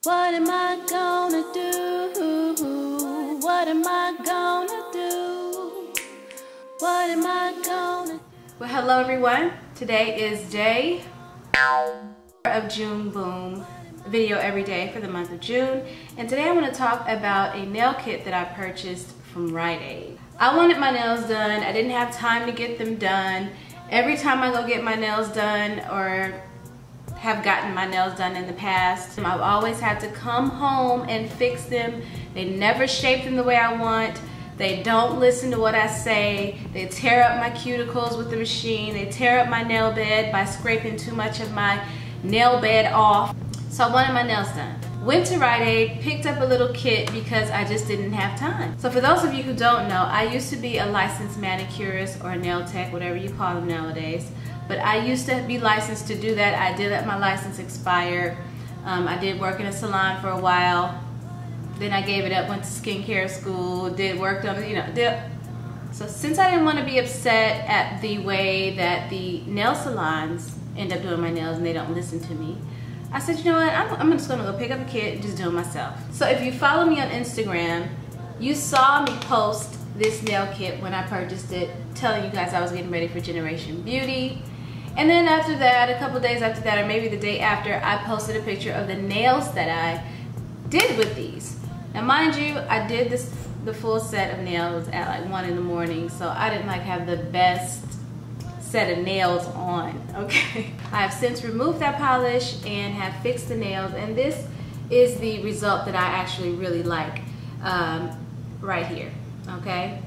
What am I gonna do? What am I gonna do? What am I gonna do? Well, hello everyone. Today is day of June Boom. Video every day for the month of June. And today I want to talk about a nail kit that I purchased from Rite. I wanted my nails done. I didn't have time to get them done. Every time I go get my nails done or have gotten my nails done in the past, I've always had to come home and fix them. They never shape them the way I want. They don't listen to what I say. They tear up my cuticles with the machine. They tear up my nail bed by scraping too much of my nail bed off. So I wanted my nails done. Went to Rite, picked up a little kit because I just didn't have time. So for those of you who don't know, I used to be a licensed manicurist or nail tech, whatever you call them nowadays. But I used to be licensed to do that. I did let my license expire. I did work in a salon for a while. Then I gave it up, went to skincare school, worked on, So since I didn't want to be upset at the way that the nail salons end up doing my nails and they don't listen to me, I said, you know what, I'm just gonna go pick up a kit and just do it myself. So if you follow me on Instagram, you saw me post this nail kit when I purchased it, telling you guys I was getting ready for Generation Beauty. And then after that, a couple days after that, or maybe the day after, I posted a picture of the nails that I did with these. Now mind you, I did the full set of nails at like 1 in the morning, so I didn't have the best set of nails on, okay? I have since removed that polish and have fixed the nails, and this is the result that I actually really like right here, okay?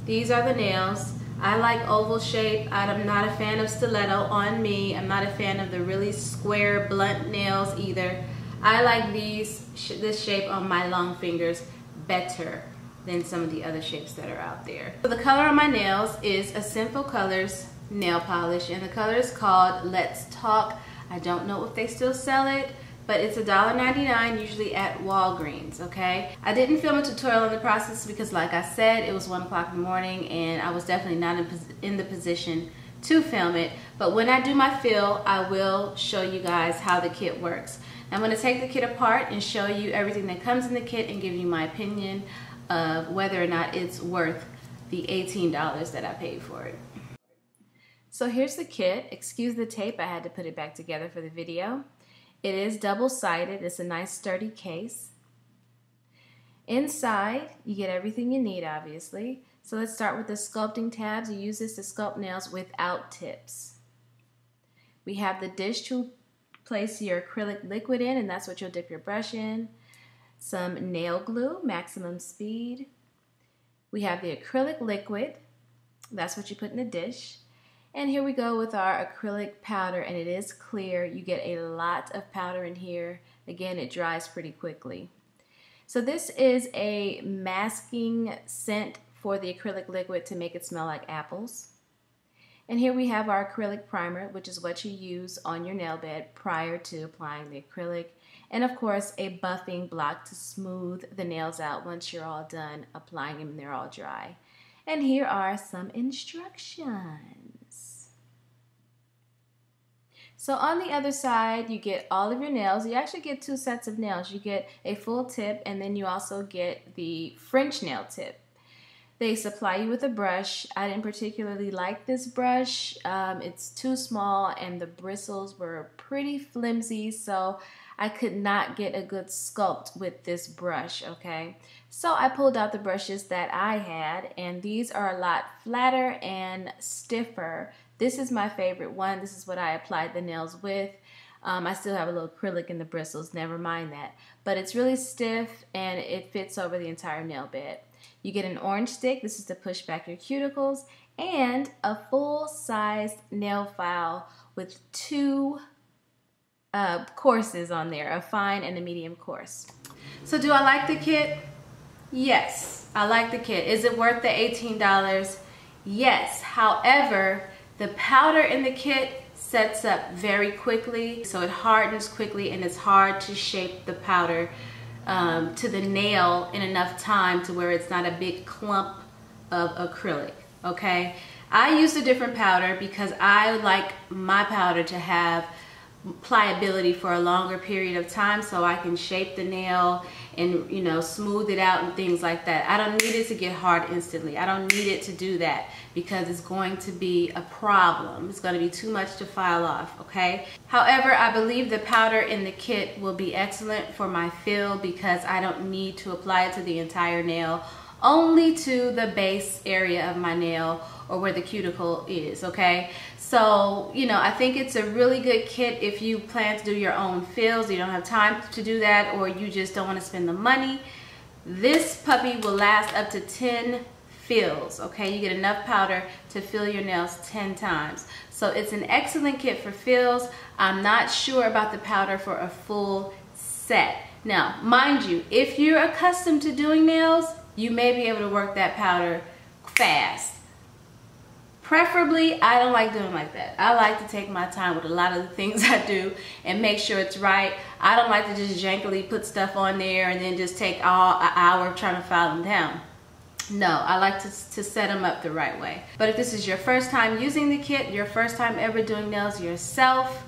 These are the nails. I like oval shape. I'm not a fan of stiletto on me. I'm not a fan of the really square, blunt nails either. I like this shape on my long fingers better than some of the other shapes that are out there. So the color on my nails is a Simple Colors nail polish, and the color is called Let's Talk. I don't know if they still sell it, but it's $1.99 usually at Walgreens, okay? I didn't film a tutorial on the process because, like I said, it was 1 o'clock in the morning and I was definitely not in the position to film it. But when I do my fill, I will show you guys how the kit works. I'm going to take the kit apart and show you everything that comes in the kit and give you my opinion of whether or not it's worth the $18 that I paid for it. So here's the kit. Excuse the tape, I had to put it back together for the video. It is double-sided. It's a nice sturdy case. Inside, you get everything you need, obviously. So let's start with the sculpting tabs. You use this to sculpt nails without tips. We have the dish to place your acrylic liquid in, and that's what you'll dip your brush in. Some nail glue, maximum speed. We have the acrylic liquid. That's what you put in the dish. And here we go with our acrylic powder, and it is clear. You get a lot of powder in here. Again, it dries pretty quickly. So this is a masking scent for the acrylic liquid to make it smell like apples. And here we have our acrylic primer, which is what you use on your nail bed prior to applying the acrylic. And of course, a buffing block to smooth the nails out once you're all done applying them and they're all dry. And here are some instructions. So on the other side, you get all of your nails. You actually get 2 sets of nails. You get a full tip, and then you also get the French nail tip. They supply you with a brush. I didn't particularly like this brush. It's too small, and the bristles were pretty flimsy, so I could not get a good sculpt with this brush, okay? So I pulled out the brushes that I had, and these are a lot flatter and stiffer. This is my favorite one. This is what I applied the nails with. I still have a little acrylic in the bristles, never mind that. But it's really stiff and it fits over the entire nail bed. You get an orange stick. This is to push back your cuticles. And a full-sized nail file with 2 courses on there, a fine and a medium course. So do I like the kit? Yes, I like the kit. Is it worth the $18? Yes. However, the powder in the kit sets up very quickly, so it hardens quickly, and it's hard to shape the powder to the nail in enough time to where it's not a big clump of acrylic, okay? I used a different powder because I like my powder to have pliability for a longer period of time, so I can shape the nail and, you know, smooth it out and things like that. I don't need it to get hard instantly. I don't need it to do that because it's going to be a problem. It's going to be too much to file off, okay? However, I believe the powder in the kit will be excellent for my fill because I don't need to apply it to the entire nail, only to the base area of my nail or where the cuticle is, okay? So, you know, I think it's a really good kit if you plan to do your own fills, you don't have time to do that, or you just don't want to spend the money. This puppy will last up to 10 fills, okay? You get enough powder to fill your nails 10 times. So it's an excellent kit for fills. I'm not sure about the powder for a full set. Now, mind you, if you're accustomed to doing nails, you may be able to work that powder fast. Preferably, I don't like doing like that. I like to take my time with a lot of the things I do and make sure it's right. I don't like to just jankily put stuff on there and then just take all an hour trying to file them down. No, I like to set them up the right way. But if this is your first time using the kit, your first time ever doing nails yourself,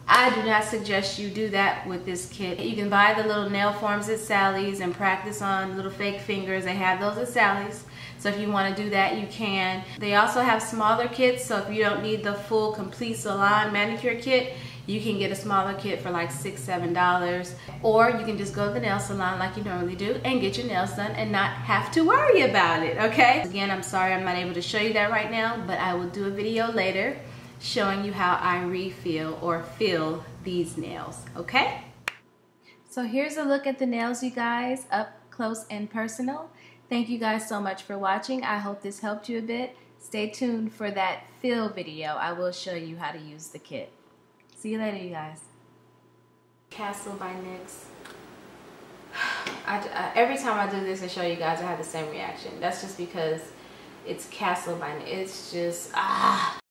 I do not suggest you do that with this kit. You can buy the little nail forms at Sally's and practice on little fake fingers. They have those at Sally's. So if you want to do that, you can. They also have smaller kits, so if you don't need the full complete Salon manicure kit, you can get a smaller kit for like $6, $7. Or you can just go to the nail salon like you normally do and get your nails done and not have to worry about it, okay? Again, I'm sorry I'm not able to show you that right now, but I will do a video later showing you how I refill or fill these nails, okay? So here's a look at the nails, you guys, up close and personal. Thank you guys so much for watching. I hope this helped you a bit. Stay tuned for that fill video. I will show you how to use the kit. See you later, you guys. Castle by NYX. Every time I do this and show you guys, I have the same reaction. That's just because it's Castle by NYX. It's just,